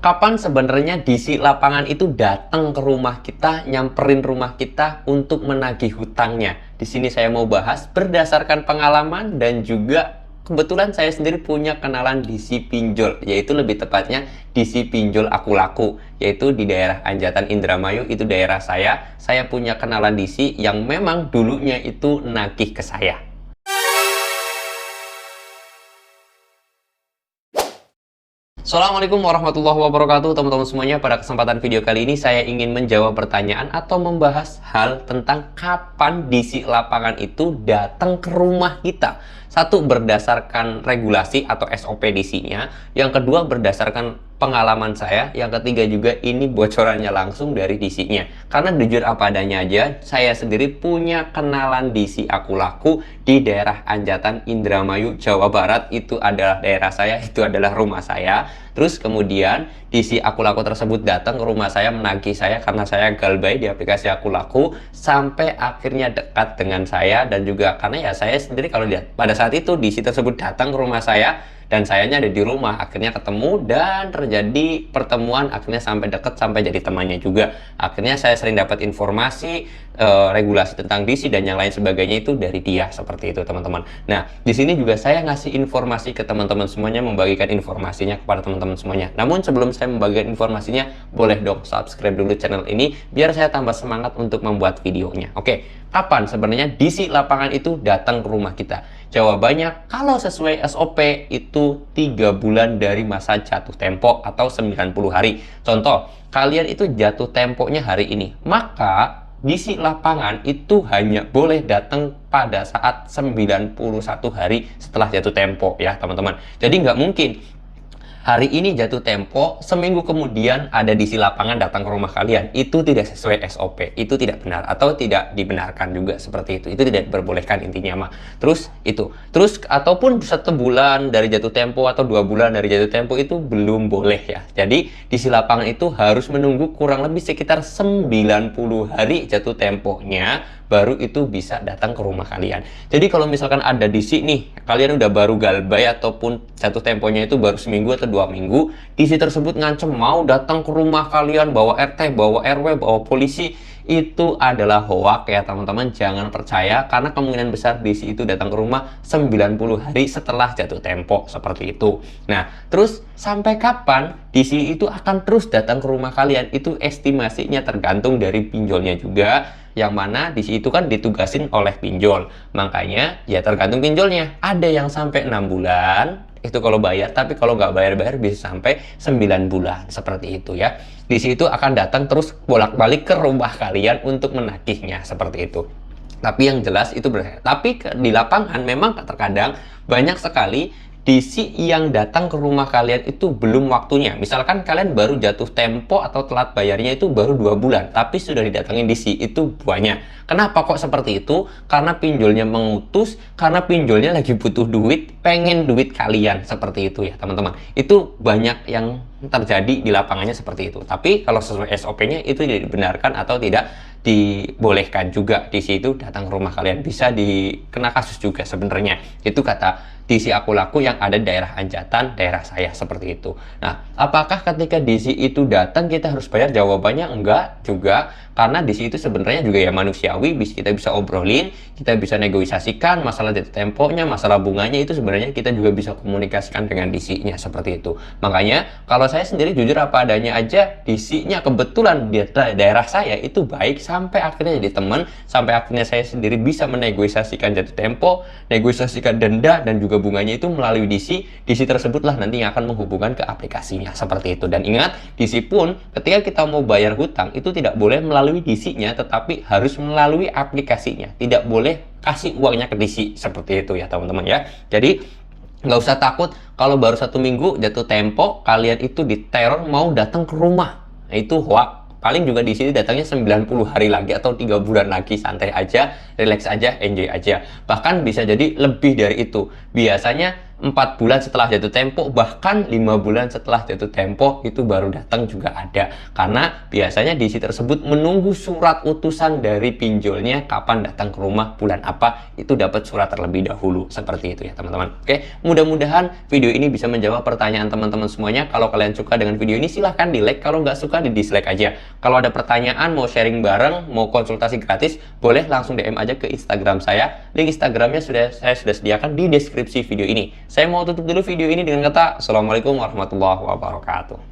Kapan sebenarnya DC lapangan itu datang ke rumah kita, nyamperin rumah kita untuk menagih hutangnya? Di sini saya mau bahas berdasarkan pengalaman dan juga kebetulan saya sendiri punya kenalan DC pinjol, yaitu lebih tepatnya DC pinjol Aku Laku, yaitu di daerah Anjatan Indramayu, itu daerah saya. Saya punya kenalan DC yang memang dulunya itu nagih ke saya. Assalamualaikum warahmatullahi wabarakatuh teman-teman semuanya. Pada kesempatan video kali ini saya ingin menjawab pertanyaan atau membahas hal tentang kapan DC lapangan itu datang ke rumah kita. Satu, berdasarkan regulasi atau SOP DC-nya. Yang kedua, berdasarkan pengalaman saya. Yang ketiga juga ini bocorannya langsung dari DC-nya. Karena jujur apa adanya aja, saya sendiri punya kenalan DC Aku Laku di daerah Anjatan Indramayu, Jawa Barat. Itu adalah daerah saya, itu adalah rumah saya. Terus kemudian DC Aku Laku tersebut datang ke rumah saya menagih saya karena saya galbay di aplikasi Aku Laku, sampai akhirnya dekat dengan saya. Dan juga karena ya saya sendiri kalau lihat pada saat itu DC tersebut datang ke rumah saya dan sayanya ada di rumah, akhirnya ketemu dan terjadi pertemuan, akhirnya sampai deket, sampai jadi temannya juga. Akhirnya saya sering dapat informasi regulasi tentang DC dan yang lain sebagainya itu dari dia, seperti itu teman-teman. Nah, di sini juga saya ngasih informasi ke teman-teman semuanya, membagikan informasinya kepada teman-teman semuanya. Namun sebelum saya membagikan informasinya, boleh dong subscribe dulu channel ini biar saya tambah semangat untuk membuat videonya. Oke, kapan sebenarnya DC lapangan itu datang ke rumah kita? Jawabannya, kalau sesuai SOP itu 3 bulan dari masa jatuh tempo atau 90 hari. Contoh, kalian itu jatuh temponya hari ini, maka DC lapangan itu hanya boleh datang pada saat 91 hari setelah jatuh tempo ya teman-teman. Jadi nggak mungkin hari ini jatuh tempo, seminggu kemudian ada DC lapangan datang ke rumah kalian. Itu tidak sesuai SOP, itu tidak benar atau tidak dibenarkan juga seperti itu. Itu tidak diperbolehkan intinya mah. Terus ataupun 1 bulan dari jatuh tempo atau 2 bulan dari jatuh tempo itu belum boleh ya. Jadi DC lapangan itu harus menunggu kurang lebih sekitar 90 hari jatuh temponya baru itu bisa datang ke rumah kalian. Jadi kalau misalkan ada DC nih, kalian udah baru galbay ataupun jatuh temponya itu baru seminggu atau 2 minggu, DC tersebut ngancem mau datang ke rumah kalian, bawa RT, bawa RW, bawa polisi, itu adalah hoak ya teman-teman. Jangan percaya, karena kemungkinan besar DC itu datang ke rumah 90 hari setelah jatuh tempo, seperti itu. Nah, terus sampai kapan DC itu akan terus datang ke rumah kalian? Itu estimasinya tergantung dari pinjolnya juga, yang mana di situ kan ditugasin oleh pinjol. Makanya ya tergantung pinjolnya. Ada yang sampai 6 bulan itu kalau bayar, tapi kalau nggak bayar-bayar bisa sampai 9 bulan, seperti itu ya. Di situ akan datang terus bolak-balik ke rumah kalian untuk menagihnya, seperti itu. Tapi yang jelas itu tapi di lapangan memang terkadang banyak sekali DC yang datang ke rumah kalian itu belum waktunya. Misalkan kalian baru jatuh tempo atau telat bayarnya itu baru 2 bulan, tapi sudah didatangin DC, itu banyak. Kenapa kok seperti itu? Karena pinjolnya mengutus, karena pinjolnya lagi butuh duit, pengen duit kalian, seperti itu ya teman-teman. Itu banyak yang terjadi di lapangannya seperti itu. Tapi kalau sesuai SOP-nya itu tidak dibenarkan atau tidak dibolehkan juga DC itu datang ke rumah kalian. Bisa dikena kasus juga sebenarnya. Itu kata DC Aku Laku yang ada di daerah Anjatan, daerah saya, seperti itu. Nah, apakah ketika DC itu datang kita harus bayar? Jawabannya enggak juga, karena DC itu sebenarnya juga ya manusiawi, kita bisa obrolin, kita bisa negosiasikan masalah jatuh temponya, masalah bunganya, itu sebenarnya kita juga bisa komunikasikan dengan DC-nya, seperti itu. Makanya kalau saya sendiri jujur apa adanya aja, DC-nya kebetulan di daerah saya itu baik, sampai akhirnya jadi teman, sampai akhirnya saya sendiri bisa menegosiasikan jatuh tempo, negosiasikan denda dan juga bunganya itu melalui DC. DC tersebutlah nanti yang akan menghubungkan ke aplikasinya, seperti itu. Dan ingat, DC pun ketika kita mau bayar hutang itu tidak boleh melalui DC-nya, tetapi harus melalui aplikasinya. Tidak boleh kasih uangnya ke DC, seperti itu ya teman-teman ya. Jadi nggak usah takut kalau baru 1 minggu jatuh tempo kalian itu diteror mau datang ke rumah. Nah, itu hoax. Paling juga di sini datangnya 90 hari lagi atau 3 bulan lagi, santai aja, relax aja, enjoy aja. Bahkan bisa jadi lebih dari itu. Biasanya 4 bulan setelah jatuh tempo, bahkan 5 bulan setelah jatuh tempo itu baru datang juga ada. Karena biasanya DC tersebut menunggu surat utusan dari pinjolnya kapan datang ke rumah, bulan apa, itu dapat surat terlebih dahulu. Seperti itu ya teman-teman. Oke, mudah-mudahan video ini bisa menjawab pertanyaan teman-teman semuanya. Kalau kalian suka dengan video ini silahkan di like, kalau nggak suka di dislike aja. Kalau ada pertanyaan, mau sharing bareng, mau konsultasi gratis, boleh langsung DM aja ke Instagram saya. Link Instagramnya saya sudah sediakan di deskripsi video ini. Saya mau tutup dulu video ini dengan kata Assalamualaikum warahmatullahi wabarakatuh.